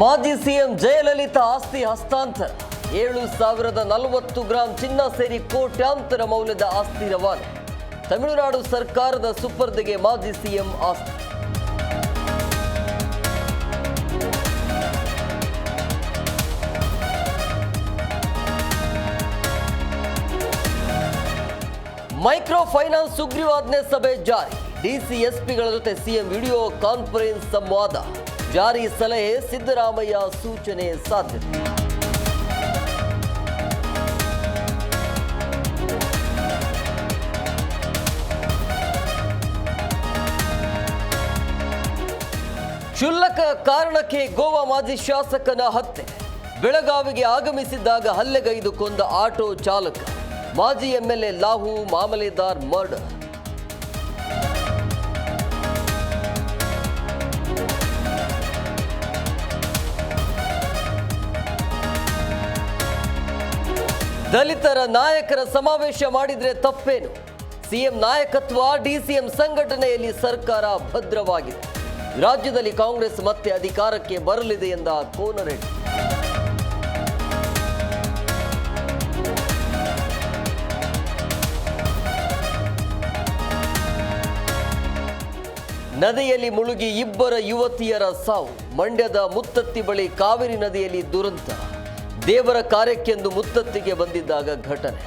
ಮಾಜಿ ಸಿಎಂ ಜಯಲಲಿತಾ ಆಸ್ತಿ ಹಸ್ತಾಂತರ 7,040 ಗ್ರಾಂ ಚಿನ್ನ ಸೇರಿ ಕೋಟ್ಯಾಂತರ ಮೌಲ್ಯದ ಆಸ್ತಿ ರವಾನೆ. ತಮಿಳುನಾಡು ಸರ್ಕಾರದ ಸುಪರ್ದಿಗೆ ಮಾಜಿ ಸಿಎಂ ಆಸ್ತಿ. ಮೈಕ್ರೋ ಫೈನಾನ್ಸ್ ಸುಗ್ರೀವಾಜ್ಞೆ ಸಭೆ ಜಾರಿ. ಡಿಸಿ ಎಸ್ಪಿಗಳ ಜೊತೆ ಸಿಎಂ ವಿಡಿಯೋ ಕಾನ್ಫರೆನ್ಸ್ ಸಂವಾದ. ಜಾರಿ ಸಲಹೆ, ಸಿದ್ದರಾಮಯ್ಯ ಸೂಚನೆ ಸಾಧ್ಯತೆ. ಕ್ಷುಲ್ಲಕ ಕಾರಣಕ್ಕೆ ಗೋವಾ ಮಾಜಿ ಶಾಸಕನ ಹತ್ಯೆ. ಬೆಳಗಾವಿಗೆ ಆಗಮಿಸಿದ್ದಾಗ ಹಲ್ಲೆಗೈದು ಕೊಂದ ಆಟೋ ಚಾಲಕ. ಮಾಜಿ ಎಂಎಲ್ಎ ಲಾಹು ಮಾಮಲೆದಾರ್ ಮರ್ಡರ್. ದಲಿತರ ನಾಯಕರ ಸಮಾವೇಶ ಮಾಡಿದ್ರೆ ತಪ್ಪೇನು? ಸಿಎಂ ನಾಯಕತ್ವ, ಡಿಸಿಎಂ ಸಂಘಟನೆಯಲ್ಲಿ ಸರ್ಕಾರ ಭದ್ರವಾಗಿದೆ. ರಾಜ್ಯದಲ್ಲಿ ಕಾಂಗ್ರೆಸ್ ಮತ್ತೆ ಅಧಿಕಾರಕ್ಕೆ ಬರಲಿದೆ ಎಂದ ಕೋನರೆಡ್ಡಿ. ನದಿಯಲ್ಲಿ ಮುಳುಗಿ ಇಬ್ಬರ ಯುವತಿಯರ ಸಾವು. ಮಂಡ್ಯದ ಮುತ್ತತ್ತಿ ಬಳಿ ಕಾವೇರಿ ನದಿಯಲ್ಲಿ ದುರಂತ. ದೇವರ ಕಾರ್ಯಕ್ಕೆಂದು ಮುತ್ತತ್ತಿಗೆ ಬಂದಿದ್ದಾಗ ಘಟನೆ.